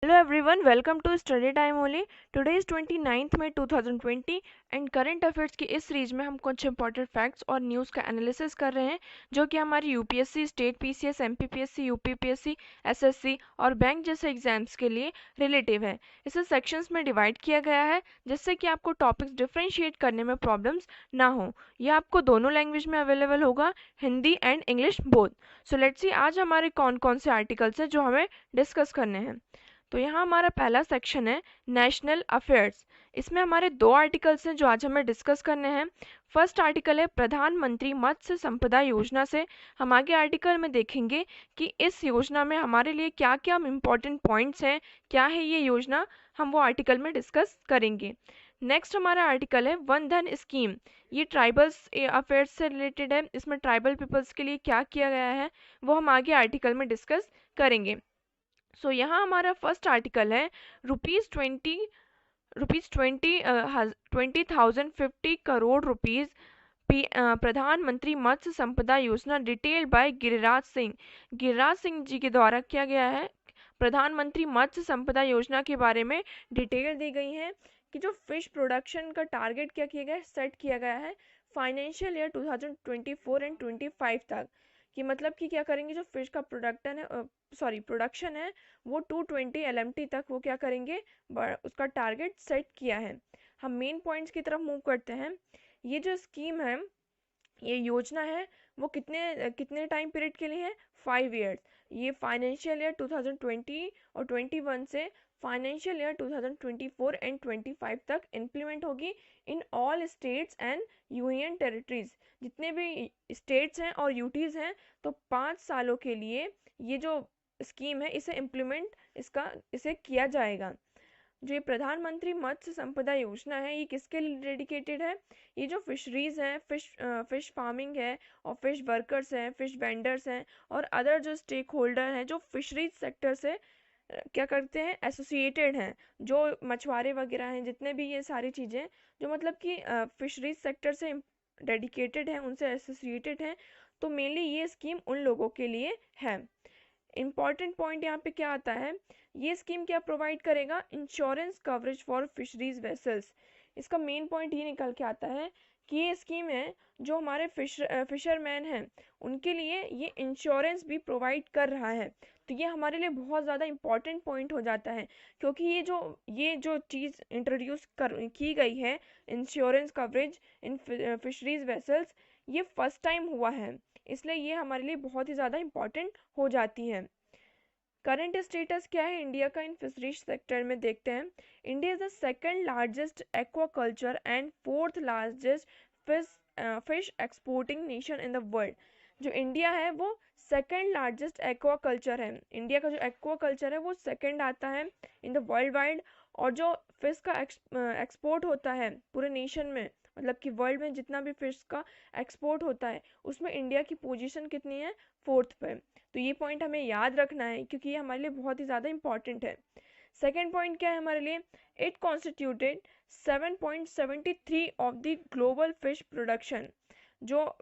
Hello everyone, welcome to Study Time only. Today is 29th May 2020 and current affairs की इस series में हम कुछ इंपॉर्टेंट फैक्ट्स और न्यूज़ का एनालिसिस कर रहे हैं जो कि हमारी UPSC, state PCS, MPPSC, UPPSC, SSC और बैंक जैसे एग्जाम्स के लिए रिलेटिव है। इसे सेक्शंस में डिवाइड किया गया है जिससे कि आपको टॉपिक्स डिफ्रेंशिएट करने में प्रॉब्लम्स ना हो। यह आपको दोनों लैंग्वेज में अवेलेबल होगा, Hindi and English both. So let's see आज हमारे कौन कौन से आर्टिकल्स हैं जो हमें डिस्कस करने हैं। तो यहाँ हमारा पहला सेक्शन है नेशनल अफेयर्स। इसमें हमारे दो आर्टिकल्स हैं जो आज हमें डिस्कस करने हैं। फर्स्ट आर्टिकल है प्रधानमंत्री मत्स्य संपदा योजना से। हम आगे आर्टिकल में देखेंगे कि इस योजना में हमारे लिए क्या क्या इम्पोर्टेंट पॉइंट्स हैं, क्या है ये योजना, हम वो आर्टिकल में डिस्कस करेंगे। नेक्स्ट हमारा आर्टिकल है वन धन स्कीम। ये ट्राइबल्स अफेयर्स से रिलेटेड है। इसमें ट्राइबल पीपल्स के लिए क्या किया गया है वो हम आगे आर्टिकल में डिस्कस करेंगे। सो यहाँ हमारा फर्स्ट आर्टिकल है ₹20,050 करोड़ प्रधानमंत्री मत्स्य संपदा योजना डिटेल्ड बाय गिरिराज सिंह। गिरिराज सिंह जी के द्वारा किया गया है। प्रधानमंत्री मत्स्य संपदा योजना के बारे में डिटेल दी गई है कि जो फिश प्रोडक्शन का टारगेट क्या किया गया है, सेट किया गया है फाइनेंशियल ईयर 2024 एंड 25 तक। कि मतलब कि क्या करेंगे, जो फिश का प्रोडक्शन है वो 220 LMT तक वो क्या करेंगे, उसका टारगेट सेट किया है। हम मेन पॉइंट्स की तरफ मूव करते हैं। ये जो स्कीम है, ये योजना है, वो कितने कितने टाइम पीरियड के लिए है, 5 ईयर्स। ये फाइनेंशियल ईयर 2020 और 21 से फाइनेंशियल ईयर 2024 एंड 25 तक इम्प्लीमेंट होगी in all states and union territories. जितने भी स्टेट्स हैं और यूटीज़ हैं, तो 5 सालों के लिए ये जो स्कीम है इसे इसे किया जाएगा। जो ये प्रधानमंत्री मत्स्य संपदा योजना है, ये किसके लिए डेडिकेटेड है? ये जो फिशरीज हैं, फिश फार्मिंग है और फिश वर्कर्स हैं, फिश वेंडर्स हैं और अदर जो स्टेक होल्डर हैं जो फिशरीज सेक्टर से क्या करते हैं, एसोसिएटेड हैं, जो मछुआरे वगैरह हैं, जितने भी ये सारी चीज़ें जो मतलब कि फिशरीज सेक्टर से डेडिकेटेड हैं, उनसे एसोसिएटेड हैं, तो मेनली ये स्कीम उन लोगों के लिए है। इम्पॉर्टेंट पॉइंट यहाँ पे क्या आता है, ये स्कीम क्या प्रोवाइड करेगा, insurance coverage for fisheries vessels. इसका मेन पॉइंट ये निकल के आता है कि ये स्कीम है जो हमारे फिशरमैन हैं उनके लिए ये इंश्योरेंस भी प्रोवाइड कर रहा है। तो ये हमारे लिए बहुत ज़्यादा इम्पॉर्टेंट पॉइंट हो जाता है, क्योंकि ये जो चीज़ इंट्रोड्यूस की गई है, insurance coverage in fisheries vessels, ये फर्स्ट टाइम हुआ है, इसलिए ये हमारे लिए बहुत ही ज़्यादा इम्पॉर्टेंट हो जाती है। करंट स्टेटस क्या है इंडिया का इन फिशरीज सेक्टर में, देखते हैं। India is the second largest aquaculture and fourth largest fish exporting nation in the world. जो इंडिया है वो सेकंड लार्जेस्ट एक्वाकल्चर है। इंडिया का जो एक्वाकल्चर है वो सेकंड आता है इन द वर्ल्ड वाइड। और जो फिश का एक्सपोर्ट होता है पूरे नेशन में, मतलब कि वर्ल्ड में जितना भी फिश का एक्सपोर्ट होता है उसमें इंडिया की पोजीशन कितनी है, 4th पे। तो ये पॉइंट हमें याद रखना है क्योंकि ये हमारे लिए बहुत ही ज़्यादा इंपॉर्टेंट है। सेकेंड पॉइंट क्या है हमारे लिए, it constituted 7.73 of the global fish production. जो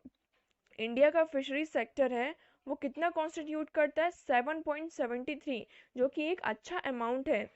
इंडिया का फिशरी सेक्टर है वो कितना कॉन्स्टिट्यूट करता है, 7.73, जो कि एक अच्छा अमाउंट है।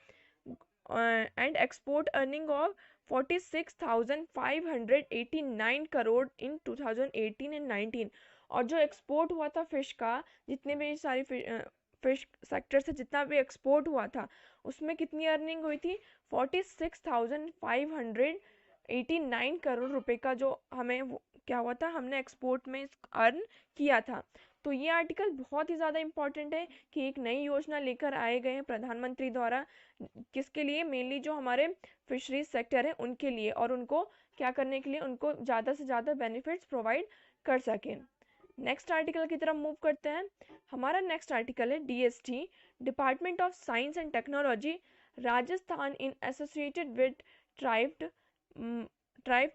And export earning of 46,589 crore in 2018 and 19। और जो एक्सपोर्ट हुआ था फिश का, जितने भी सारी फिश सेक्टर से जितना भी एक्सपोर्ट हुआ था उसमें कितनी अर्निंग हुई थी, 46,589 करोड़ रुपए का जो हमें क्या हुआ था, हमने एक्सपोर्ट में अर्न किया था। तो ये आर्टिकल बहुत ही ज़्यादा इम्पॉर्टेंट है कि एक नई योजना लेकर आए गए हैं प्रधानमंत्री द्वारा, किसके लिए, मेनली जो हमारे फिशरीज सेक्टर है उनके लिए, और उनको क्या करने के लिए, उनको ज़्यादा से ज़्यादा बेनिफिट्स प्रोवाइड कर सकें। नेक्स्ट आर्टिकल की तरफ मूव करते हैं। हमारा नेक्स्ट आर्टिकल है DST, Department of Science and Technology, Rajasthan in associated with TRIFED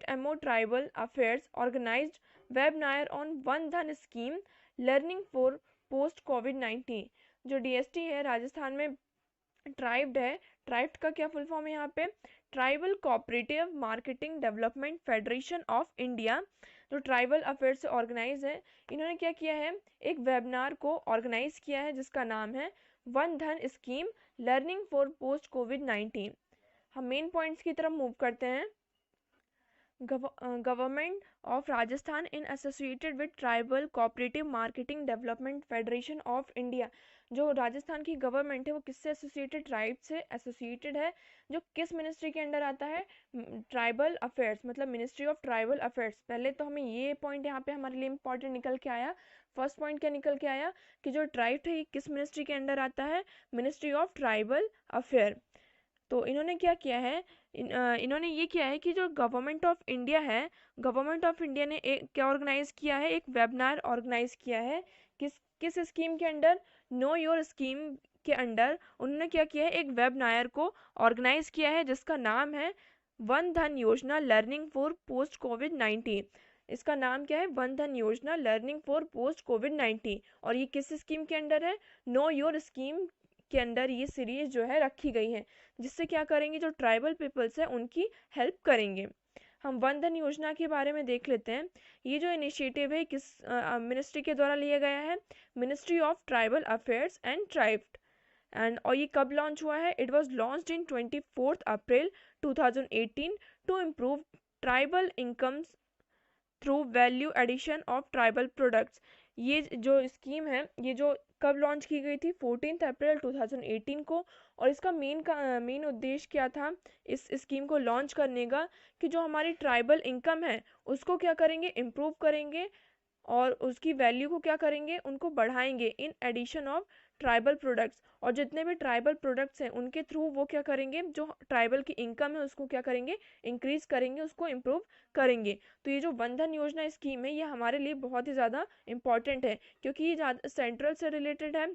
MO tribal affairs organized webinar on Van Dhan scheme learning for post कोविड-19। जो DST है राजस्थान में ट्राइब्ड है, ट्राइब्ड का क्या फुल फॉर्म है यहाँ पे, tribal cooperative marketing development federation of India. जो ट्राइबल अफेयर से ऑर्गेनाइज है, इन्होंने क्या किया है, एक वेबिनार को ऑर्गेनाइज किया है जिसका नाम है one Dhan scheme learning for post कोविड-19। हम मेन पॉइंट्स की तरफ मूव करते हैं। Government of Rajasthan in associated with tribal cooperative marketing development federation of India. जो राजस्थान की गवर्नमेंट है वो किससे एसोसिएटेड, ट्राइब से एसोसिएटेड है, जो किस मिनिस्ट्री के अंडर आता है, ट्राइबल अफेयर्स, मतलब मिनिस्ट्री ऑफ ट्राइबल अफेयर्स। पहले तो हमें ये पॉइंट यहाँ पे हमारे लिए इंपॉर्टेंट निकल के आया। फर्स्ट पॉइंट क्या निकल के आया कि जो ट्राइब है ये किस मिनिस्ट्री के अंडर आता है, मिनिस्ट्री ऑफ ट्राइबल अफेयर। तो इन्होंने क्या किया है, इन्होंने ये किया है कि जो गवर्नमेंट ऑफ इंडिया है, गवर्नमेंट ऑफ इंडिया ने एक क्या ऑर्गेनाइज किया है, एक वेबिनार ऑर्गेनाइज किया है। किस किस स्कीम के अंडर, नो योर स्कीम के अंडर उन्होंने क्या किया है, एक वेबिनार को ऑर्गेनाइज किया है जिसका नाम है वन धन योजना लर्निंग फॉर पोस्ट कोविड-19। इसका नाम क्या है, वन धन योजना लर्निंग फॉर पोस्ट कोविड-19। और ये किस स्कीम के अंडर है, नो योर स्कीम के अंडर ये सीरीज जो है रखी गई है, जिससे क्या करेंगे, जो ट्राइबल पीपल्स है उनकी हेल्प करेंगे। हम वन धन योजना के बारे में देख लेते हैं। ये जो इनिशिएटिव है किस मिनिस्ट्री के द्वारा लिया गया है, ministry of tribal affairs and और ये कब लॉन्च हुआ है, it was launched in 24 April 2018 to improve tribal incomes through value addition of tribal products. ये जो स्कीम है ये जो कब लॉन्च की गई थी, 14 अप्रैल 2018 को। और इसका मेन उद्देश्य क्या था इस स्कीम को लॉन्च करने का, कि जो हमारी ट्राइबल इनकम है उसको क्या करेंगे, इम्प्रूव करेंगे और उसकी वैल्यू को क्या करेंगे, उनको बढ़ाएंगे in addition of tribal products. और जितने भी ट्राइबल प्रोडक्ट्स हैं उनके थ्रू वो क्या करेंगे, जो ट्राइबल की इनकम है उसको क्या करेंगे, इंक्रीज करेंगे, उसको इम्प्रूव करेंगे। तो ये जो वन धन योजना स्कीम है ये हमारे लिए बहुत ही ज़्यादा इंपॉर्टेंट है, क्योंकि ये सेंट्रल से रिलेटेड है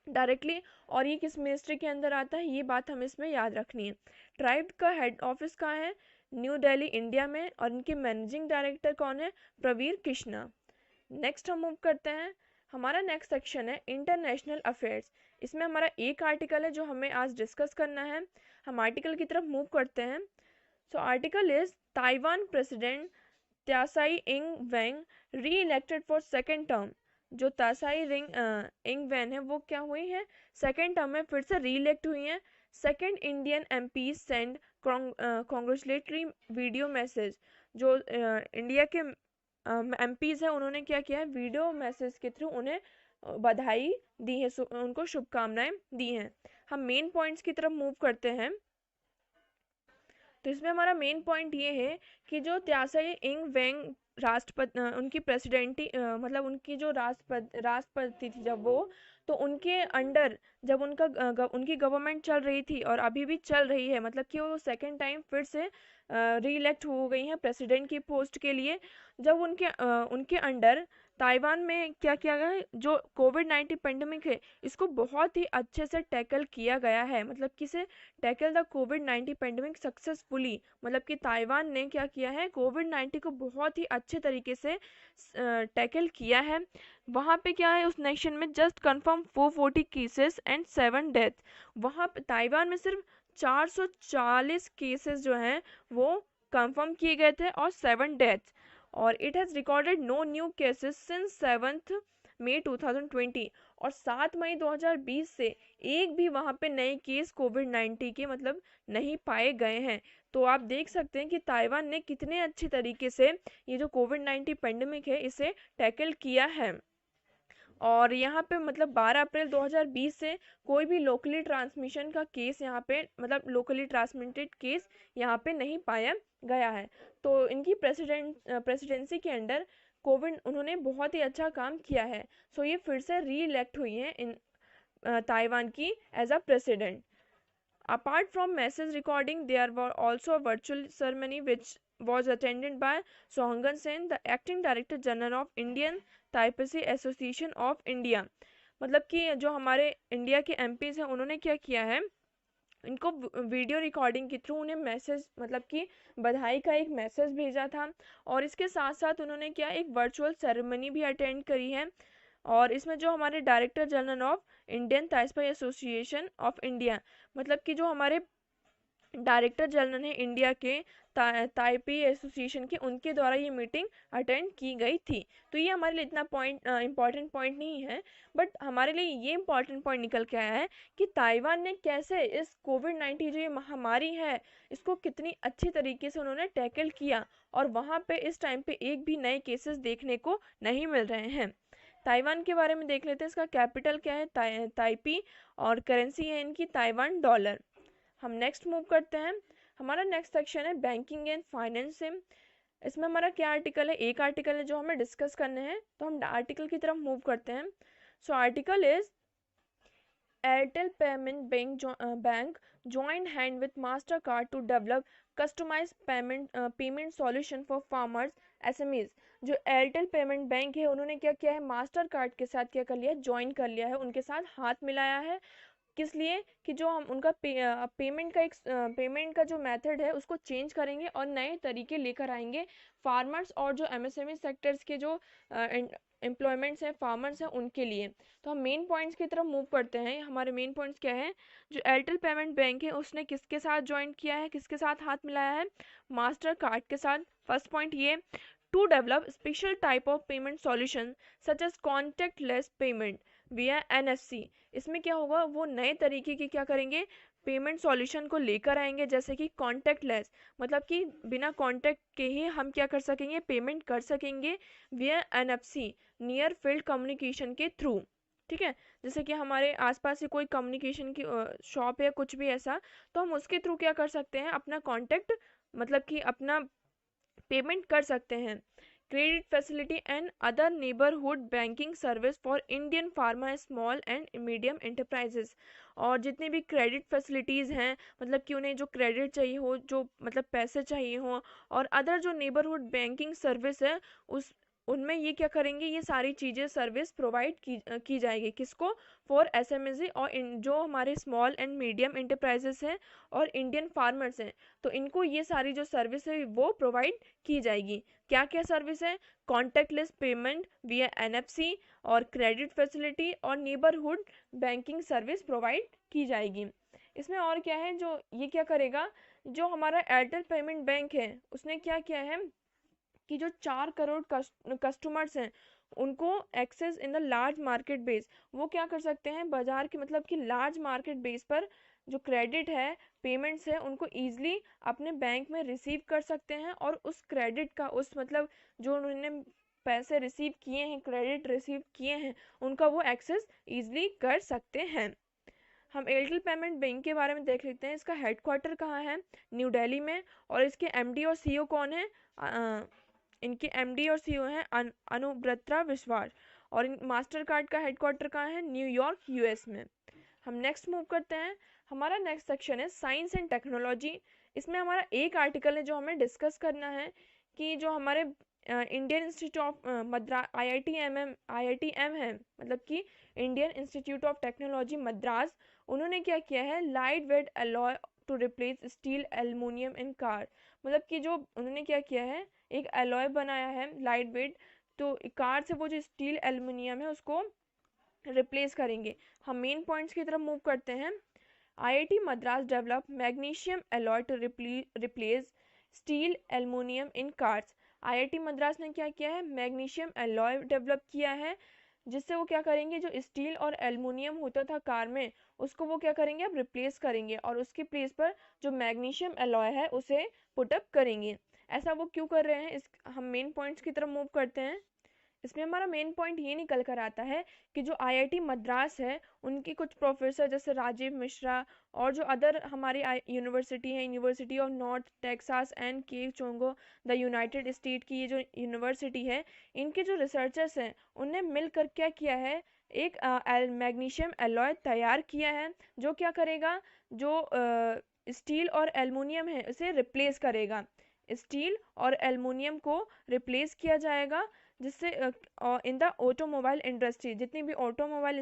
डायरेक्टली, और ये किस मिनिस्ट्री के अंदर आता है ये बात हमें इसमें याद रखनी है। ट्राइब का हेड ऑफिस कहाँ है, न्यू दिल्ली इंडिया में, और इनके मैनेजिंग डायरेक्टर कौन है, प्रवीर कृष्णा। नेक्स्ट हम मूव करते हैं, हमारा नेक्स्ट सेक्शन है इंटरनेशनल अफेयर्स। इसमें हमारा एक आर्टिकल है जो हमें आज डिस्कस करना है। हम आर्टिकल की तरफ मूव करते हैं। So article is Taiwan president Tsai Ing Wen री इलेक्टेड फॉर सेकेंड टर्म। जो तासाई इंग वेन है वो क्या हुई है, सेकेंड टर्म में फिर से री इलेक्ट हुई हैं। Second Indian MP send congratulatory video message. जो इंडिया के एमपीज है उन्होंने क्या किया है, वीडियो मैसेज के थ्रू उन्हें बधाई दी है, उनको शुभकामनाएं दी हैं। हम मेन पॉइंट्स की तरफ मूव करते हैं। तो इसमें हमारा मेन पॉइंट ये है कि जो त्यासाई इंग वेंग राष्ट्रपति, उनकी प्रेसिडेंटी मतलब उनकी जो राष्ट्रपति थी जब वो, तो उनके अंडर जब उनकी गवर्नमेंट चल रही थी और अभी भी चल रही है, मतलब कि वो सेकेंड टाइम फिर से री इलेक्ट हो गई हैं प्रेसिडेंट की पोस्ट के लिए। जब उनके अंडर ताइवान में क्या किया गया है, जो कोविड-19 पेंडेमिक है इसको बहुत ही अच्छे से टैकल किया गया है, मतलब किसे, tackle the covid pandemic successfully. मतलब कि ताइवान ने क्या किया है, कोविड-19 को बहुत ही अच्छे तरीके से टैकल किया है। वहाँ पे क्या है, उस नेशन में just confirm 440 cases and 7 death. वहाँ पे ताइवान में सिर्फ 440 केसेस जो हैं वो कंफर्म किए गए थे और 7 डेथ। और it has recorded no new cases since 7 May 2020। और 7 मई 2020 से एक भी वहाँ पे नए केस कोविड-19 के मतलब नहीं पाए गए हैं। तो आप देख सकते हैं कि ताइवान ने कितने अच्छे तरीके से ये जो कोविड-19 पेंडेमिक है इसे टैकल किया है। और यहाँ पे मतलब 12 अप्रैल 2020 से कोई भी लोकली ट्रांसमिशन का केस यहाँ पे, मतलब लोकली ट्रांसमिटेड केस यहाँ पे नहीं पाया गया है। तो इनकी प्रेसिडेंसी के अंडर कोविड उन्होंने बहुत ही अच्छा काम किया है। सो ये फिर से री इलेक्ट हुई हैं इन ताइवान की as a president. Apart from message recording, there were also a virtual ceremony which was attended by Sohangan Sen, the acting director general of Indian Typefacy Association of India। मतलब कि जो हमारे India के MPs हैं उन्होंने क्या किया है, इनको वीडियो रिकॉर्डिंग के थ्रू उन्हें मैसेज, मतलब कि बधाई का एक मैसेज भेजा था। और इसके साथ साथ उन्होंने क्या, एक वर्चुअल सेरेमनी भी अटेंड करी है। और इसमें जो हमारे director general of Indian Taipei association of India, मतलब कि जो हमारे डायरेक्टर जनरल हैं इंडिया के ताइपी एसोसिएशन के, उनके द्वारा ये मीटिंग अटेंड की गई थी। तो ये हमारे लिए इतना इम्पॉर्टेंट पॉइंट नहीं है, बट हमारे लिए ये इम्पॉर्टेंट पॉइंट निकल के आया है कि ताइवान ने कैसे इस कोविड-19 जो ये महामारी है इसको कितनी अच्छी तरीके से उन्होंने टैकल किया, और वहाँ पे इस टाइम पे एक भी नए केसेस देखने को नहीं मिल रहे हैं। ताइवान के बारे में देख लेते हैं। इसका कैपिटल क्या है, ताइपी, और करेंसी है इनकी ताइवान डॉलर। हम नेक्स्ट मूव करते हैं। हमारा नेक्स्ट सेक्शन है बैंकिंग एंड फाइनेंस से। इसमें हमारा क्या आर्टिकल है, एक आर्टिकल है जो हमें डिस्कस करने हैं, तो हम आर्टिकल की तरफ मूव करते हैं। So article is Airtel payment bank joined hand with Mastercard to develop customized payment solution for farmers SMEs। जो एयरटेल पेमेंट बैंक है उन्होंने क्या किया है, मास्टर कार्ड के साथ क्या कर लिया है, ज्वाइन कर लिया है, उनके साथ हाथ मिलाया है। किस लिए कि जो हम उनका पेमेंट का जो मेथड है उसको चेंज करेंगे और नए तरीके लेकर आएंगे फार्मर्स और जो एमएसएमई सेक्टर्स के जो एम्प्लॉयमेंट्स हैं, फार्मर्स हैं, उनके लिए। तो हम मेन पॉइंट्स की तरफ मूव करते हैं। हमारे मेन पॉइंट्स क्या है, जो एयरटेल पेमेंट बैंक है उसने किसके साथ ज्वाइन किया है, किसके साथ हाथ मिलाया है, मास्टर कार्ड के साथ। फर्स्ट पॉइंट ये, to develop special type of payment solution such as contactless payment via NFC। इसमें क्या होगा, वो नए तरीके के क्या करेंगे, पेमेंट सॉल्यूशन को लेकर आएंगे, जैसे कि कॉन्टैक्टलेस, मतलब कि बिना कॉन्टैक्ट के ही हम क्या कर सकेंगे, पेमेंट कर सकेंगे विया NFC, नियर फील्ड कम्युनिकेशन के थ्रू। ठीक है, जैसे कि हमारे आसपास से कोई कम्युनिकेशन की शॉप है, कुछ भी ऐसा, तो हम उसके थ्रू क्या कर सकते हैं, अपना कॉन्टैक्ट मतलब कि अपना पेमेंट कर सकते हैं। Credit facility and other neighbourhood banking service for Indian pharma small and medium enterprises. और जितनी भी क्रेडिट फैसिलिटीज़ हैं, मतलब कि उन्हें जो क्रेडिट चाहिए हो, जो मतलब पैसे चाहिए हो, और अदर जो नेबरहुड बैंकिंग सर्विस है उस उनमें ये क्या करेंगे, ये सारी चीज़ें सर्विस प्रोवाइड की जाएगी। किसको, फॉर एसएमएसई और जो हमारे स्मॉल एंड मीडियम एंटरप्राइजेस हैं और इंडियन फार्मर्स हैं, तो इनको ये सारी जो सर्विस है वो प्रोवाइड की जाएगी। क्या क्या सर्विस है, कॉन्टैक्टलेस पेमेंट विया NFC, और क्रेडिट फैसिलिटी और नेबरहुड बैंकिंग सर्विस प्रोवाइड की जाएगी। इसमें और क्या है, जो ये क्या करेगा, जो हमारा एयरटेल पेमेंट बैंक है उसने क्या किया है कि जो 4 करोड़ कस्टमर्स हैं उनको access in the large market base, वो क्या कर सकते हैं, बाजार की मतलब कि लार्ज मार्केट बेस पर जो क्रेडिट है, पेमेंट्स है, उनको ईजिली अपने बैंक में रिसीव कर सकते हैं, और उस क्रेडिट का उस मतलब जो उन्होंने पैसे रिसीव किए हैं, क्रेडिट रिसीव किए हैं, उनका वो एक्सेस ईजिली कर सकते हैं। हम एयरटेल पेमेंट बैंक के बारे में देख लेते हैं। इसका हेडक्वार्टर कहाँ है, न्यू दिल्ली में, और इसके MD और CEO कौन है, इनके MD और CEO हैं अनुब्रता विश्वास, और मास्टर कार्ड का हेडक्वार्टर कहाँ है, न्यूयॉर्क US में। हम नेक्स्ट मूव करते हैं। हमारा नेक्स्ट सेक्शन है साइंस एंड टेक्नोलॉजी। इसमें हमारा एक आर्टिकल है जो हमें डिस्कस करना है कि जो हमारे Indian institute of Madras IITM है, मतलब कि Indian institute of technology Madras, उन्होंने क्या किया है, lightweight alloy to replace steel aluminium in car. मतलब कि जो उन्होंने क्या किया है, एक अलॉय बनाया है लाइट वेट, तो कार से वो जो स्टील एल्युमिनियम है उसको रिप्लेस करेंगे। हम मेन पॉइंट्स की तरफ मूव करते हैं। IIT Madras develop magnesium alloy to replace steel aluminium in cars. IIT Madras ने क्या किया है, मैग्नीशियम अलॉय डेवलप किया है, जिससे वो क्या करेंगे, जो स्टील और एल्युमिनियम होता था कार में उसको वो क्या करेंगे, अब रिप्लेस करेंगे, और उसके प्लेस पर जो मैग्नीशियम अलॉय है उसे पुटअप करेंगे। ऐसा वो क्यों कर रहे हैं, इस हम मेन पॉइंट्स की तरफ मूव करते हैं। इसमें हमारा मेन पॉइंट ये निकल कर आता है कि जो IIT मद्रास है उनके कुछ प्रोफेसर जैसे राजीव मिश्रा, और जो अदर हमारी यूनिवर्सिटी है, university of north Texas and के चोंगो, द यूनाइटेड स्टेट की ये जो यूनिवर्सिटी है, इनके जो रिसर्चर्स हैं उनने मिलकर क्या किया है, एक मैग्नीशियम अलॉय तैयार किया है, जो क्या करेगा, जो स्टील और एल्युमिनियम है उसे रिप्लेस करेगा। स्टील और एल्युमिनियम को रिप्लेस किया जाएगा जिससे इन द ऑटोमोबाइल इंडस्ट्री, जितनी भी ऑटोमोबाइल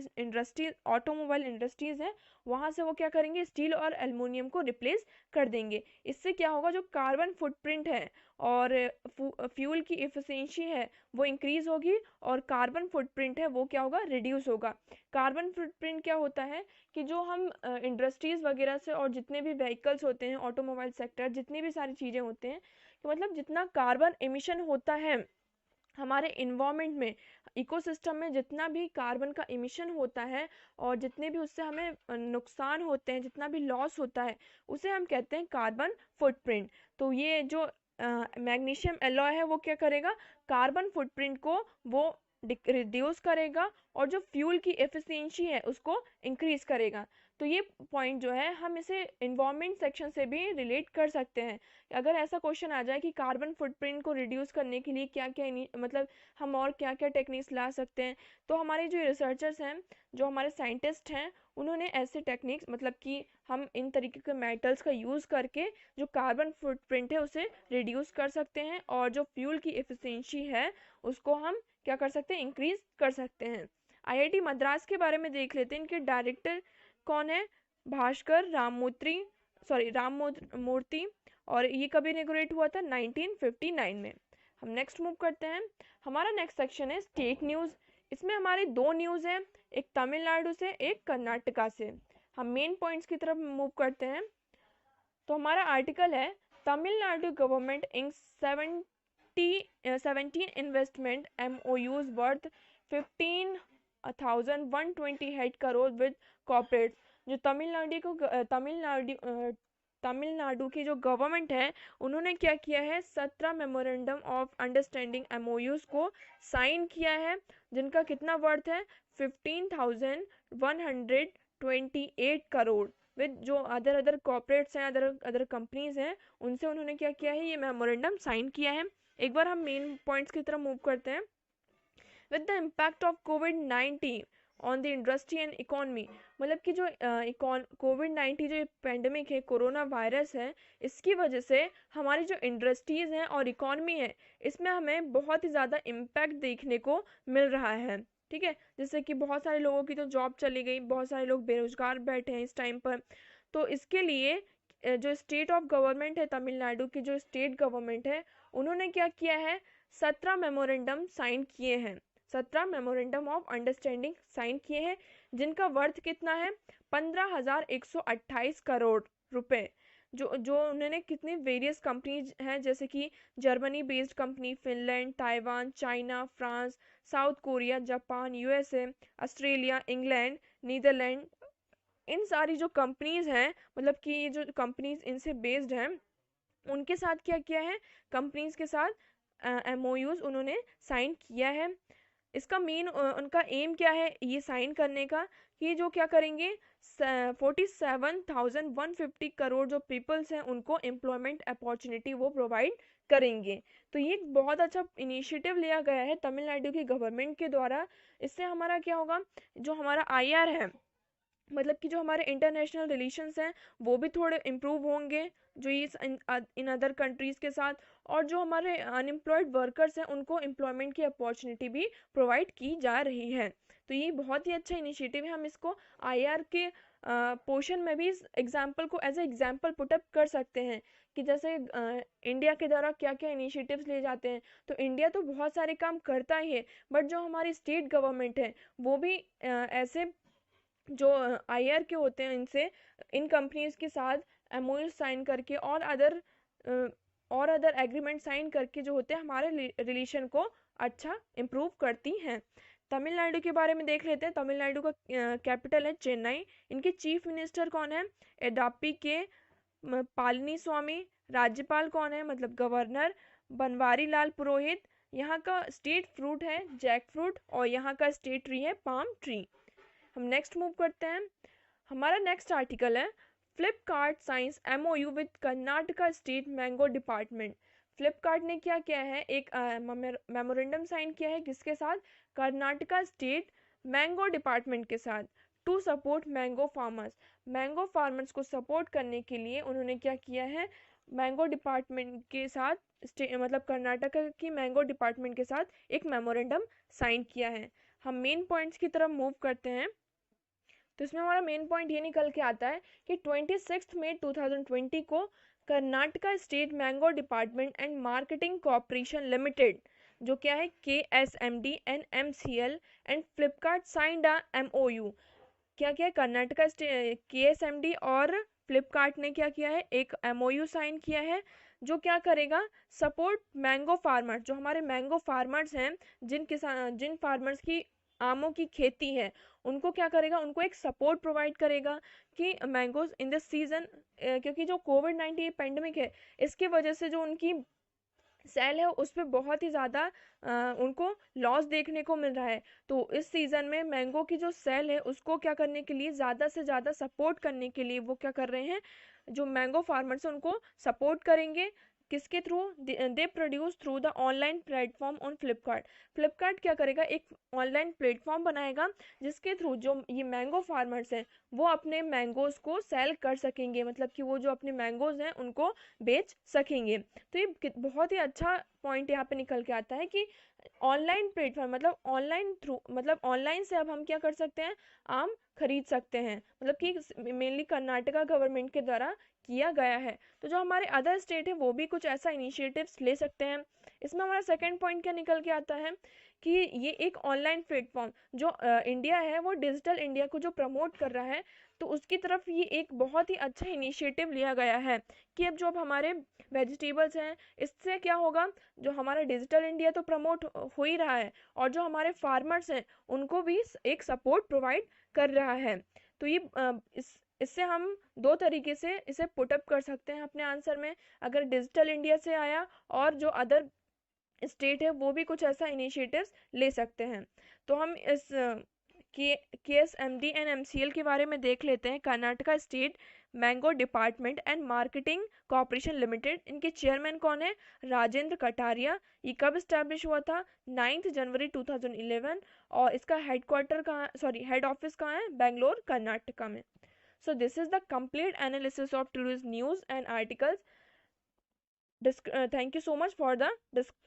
इंडस्ट्रीज हैं वहाँ से वो क्या करेंगे, स्टील और एल्युमिनियम को रिप्लेस कर देंगे। इससे क्या होगा, जो कार्बन फुटप्रिंट है और फ्यूल की एफिशिएंसी है वो इंक्रीज होगी, और कार्बन फुटप्रिंट है वो क्या होगा, रिड्यूस होगा। कार्बन फुटप्रिंट क्या होता है कि जो हम इंडस्ट्रीज वगैरह से और जितने भी व्हीकल्स होते हैं, ऑटोमोबाइल सेक्टर, जितनी भी सारी चीज़ें होते हैं, तो मतलब जितना कार्बन एमिशन होता है हमारे इन्वायरमेंट में, इकोसिस्टम में, जितना भी कार्बन का इमिशन होता है और जितने भी उससे हमें नुकसान होते हैं, जितना भी लॉस होता है, उसे हम कहते हैं कार्बन फुटप्रिंट। तो ये जो मैग्नीशियम एलॉय है वो क्या करेगा, कार्बन फुटप्रिंट को वो रिड्यूस करेगा और जो फ्यूल की एफिशिएंसी है उसको इंक्रीज करेगा। तो ये पॉइंट जो है हम इसे इन्वायरमेंट सेक्शन से भी रिलेट कर सकते हैं। अगर ऐसा क्वेश्चन आ जाए कि कार्बन फुटप्रिंट को रिड्यूस करने के लिए क्या क्या मतलब हम और क्या क्या टेक्निक्स ला सकते हैं, तो हमारे जो रिसर्चर्स हैं, जो हमारे साइंटिस्ट हैं, उन्होंने ऐसे टेक्निक्स, मतलब कि हम इन तरीके के मेटल्स का यूज़ करके जो कार्बन फुटप्रिंट है उसे रिड्यूस कर सकते हैं, और जो फ्यूल की एफिशिएंसी है उसको हम क्या कर सकते हैं, इंक्रीज कर सकते हैं। आईआईटी मद्रास के बारे में देख लेते हैं। इनके डायरेक्टर कौन है, भास्कर राममूर्ति, और ये कब इनॉग्रेट हुआ था, 1959 में। हम नेक्स्ट मूव करते हैं। हमारा नेक्स्ट सेक्शन है स्टेट न्यूज़। इसमें हमारे दो न्यूज़ हैं, एक तमिलनाडु से, एक कर्नाटका से। हम मेन पॉइंट्स की तरफ मूव करते हैं। तो हमारा आर्टिकल है, Tamil Nadu government inks 17 investment MOUs worth 15,128 crore with corporates. जो तमिलनाडु की जो गवर्नमेंट है उन्होंने क्या किया है, 17 मेमोरेंडम ऑफ अंडरस्टैंडिंग MOUs को साइन किया है, जिनका कितना वर्थ है, 15,128 करोड़ विद जो अदर कॉर्पोरेट्स हैं, अदर कंपनीज हैं, उनसे उन्होंने क्या किया है, ये मेमोरेंडम साइन किया है। एक बार हम मेन पॉइंट्स की तरफ मूव करते हैं। With the impact of covid on the industry and economy, मतलब कि जो कोविड-19 जो पेंडेमिक है, कोरोना वायरस है, इसकी वजह से हमारी जो इंडस्ट्रीज़ हैं और इकोनॉमी है, इसमें हमें बहुत ही ज़्यादा इम्पैक्ट देखने को मिल रहा है। ठीक है, जैसे कि बहुत सारे लोगों की तो जॉब चली गई, बहुत सारे लोग बेरोजगार बैठे हैं इस टाइम पर। तो इसके लिए जो स्टेट ऑफ गवर्नमेंट है, तमिलनाडु की जो स्टेट गवर्नमेंट है, उन्होंने क्या किया है, 17 मेमोरेंडम साइन किए हैं, 17 मेमोरेंडम ऑफ अंडरस्टैंडिंग साइन किए हैं, जिनका वर्थ कितना है, 15,128 करोड़ रुपए। जो जो उन्होंने कितनी वेरियस कंपनीज हैं, जैसे कि Germany based company, Finland, Taiwan, China, France, South Korea, Japan, USA, Australia, England, Netherland, इन सारी जो कंपनीज हैं, मतलब कि ये जो कंपनीज इनसे बेस्ड हैं, उनके साथ क्या किया है, कंपनीज के साथ MOUs उन्होंने साइन किया है। इसका मेन उनका एम क्या है ये साइन करने का, कि जो क्या करेंगे, 47,150 करोड़ जो पीपल्स हैं उनको एम्प्लॉयमेंट अपॉर्चुनिटी वो प्रोवाइड करेंगे। तो ये एक बहुत अच्छा इनिशिएटिव लिया गया है तमिलनाडु की गवर्नमेंट के द्वारा। इससे हमारा क्या होगा, जो हमारा IR है, मतलब कि जो हमारे इंटरनेशनल रिलेशंस हैं वो भी थोड़े इम्प्रूव होंगे, जो ये इन अदर कंट्रीज़ के साथ, और जो हमारे अनएम्प्लॉयड वर्कर्स हैं उनको एम्प्लॉयमेंट की अपॉर्चुनिटी भी प्रोवाइड की जा रही है। तो ये बहुत ही अच्छा इनिशिएटिव है। हम इसको IR के पोर्शन में भी इस एग्जाम्पल को एज ए एग्जाम्पल पुटअप कर सकते हैं, कि जैसे इंडिया के द्वारा क्या क्या इनिशिएटिव्स लिए जाते हैं। तो इंडिया तो बहुत सारे काम करता ही है, बट जो हमारी स्टेट गवर्नमेंट है वो भी ऐसे जो IR के होते हैं इनसे, इन कंपनीज के साथ MOU साइन करके और अदर एग्रीमेंट साइन करके जो होते हैं हमारे रिलेशन को अच्छा इम्प्रूव करती हैं। तमिलनाडु के बारे में देख लेते हैं। तमिलनाडु का कैपिटल है चेन्नई। इनके चीफ मिनिस्टर कौन है, एडापी के पालनी स्वामी। राज्यपाल कौन है, मतलब गवर्नर बनवारी लाल पुरोहित। यहाँ का स्टेट फ्रूट है जैक फ्रूट, और यहाँ का स्टेट ट्री है पाम ट्री। हम नेक्स्ट मूव करते हैं। हमारा नेक्स्ट आर्टिकल है, Flipkart science MOU with Karnataka state mango department. Flipkart ने क्या किया है, एक मेमोरेंडम साइन किया है, किसके साथ, कर्नाटका स्टेट मैंगो डिपार्टमेंट के साथ, to support mango farmers. Mango farmers को सपोर्ट करने के लिए उन्होंने क्या किया है, मैंगो डिपार्टमेंट के साथ मतलब कर्नाटका की मैंगो डिपार्टमेंट के साथ एक मेमोरेंडम साइन किया है। हम मेन पॉइंट्स की तरफ मूव करते हैं। तो इसमें हमारा मेन पॉइंट ये निकल के आता है कि 26 मई 2020 को Karnataka state mango department and marketing corporation limited, जो क्या है KSMD and MCL and Flipkart signed a MOU। क्या क्या है, कर्नाटका KSMD और फ्लिपकार्ट ने क्या किया है, एक MOU साइन किया है, जो क्या करेगा, सपोर्ट मैंगो फार्मर्स, जो हमारे मैंगो फार्मर्स हैं, जिन फार्मर्स की आमों की खेती है, उनको क्या करेगा, उनको एक सपोर्ट प्रोवाइड करेगा कि मैंगोज इन दिस सीजन, क्योंकि जो कोविड-19 पेंडेमिक है, इसके वजह से जो उनकी सेल है उस पर बहुत ही ज़्यादा उनको लॉस देखने को मिल रहा है। तो इस सीज़न में मैंगो की जो सेल है उसको क्या करने के लिए, ज़्यादा से ज़्यादा सपोर्ट करने के लिए वो क्या कर रहे हैं, जो मैंगो फार्मर्स हैं उनको सपोर्ट करेंगे। किसके through, they produce through the online platform on Flipkart. Flipkart क्या करेगा, एक ऑनलाइन प्लेटफॉर्म बनाएगा जिसके थ्रू जो ये मैंगो फार्मर्स हैं वो अपने मैंगोज को सेल कर सकेंगे, मतलब कि वो जो अपने मैंगोज हैं उनको बेच सकेंगे। तो ये बहुत ही अच्छा पॉइंट यहाँ पे निकल के आता है कि ऑनलाइन प्लेटफॉर्म, मतलब ऑनलाइन थ्रू, मतलब ऑनलाइन से अब हम क्या कर सकते हैं, आम खरीद सकते हैं, मतलब कि मेनली कर्नाटका गवर्नमेंट के द्वारा किया गया है। तो जो हमारे अदर स्टेट है वो भी कुछ ऐसा इनिशिएटिव्स ले सकते हैं। इसमें हमारा सेकंड पॉइंट क्या निकल के आता है कि ये एक ऑनलाइन प्लेटफॉर्म, जो इंडिया है वो डिजिटल इंडिया को जो प्रमोट कर रहा है, तो उसकी तरफ ये एक बहुत ही अच्छा इनिशिएटिव लिया गया है कि अब हमारे वेजिटेबल्स हैं, इससे क्या होगा, जो हमारा डिजिटल इंडिया तो प्रमोट हो ही रहा है, और जो हमारे फार्मर्स हैं उनको भी एक सपोर्ट प्रोवाइड कर रहा है। तो ये इससे हम दो तरीके से इसे पुटअप कर सकते हैं अपने आंसर में। अगर डिजिटल इंडिया से आया और जो अदर स्टेट है वो भी कुछ ऐसा इनिशिएटिव्स ले सकते हैं। तो हम इस KSMD एंड MCL के बारे में देख लेते हैं। Karnataka state mango department and marketing corporation limited, इनके चेयरमैन कौन है, राजेंद्र कटारिया। ये कब स्टैब्लिश हुआ था, 9 जनवरी 2011, और इसका हेडक्वार्टर कहाँ, सॉरी हेड ऑफिस कहाँ है, बेंगलोर कर्नाटका में। So this is the complete analysis of today's news and articles. Thank you so much for the discussion.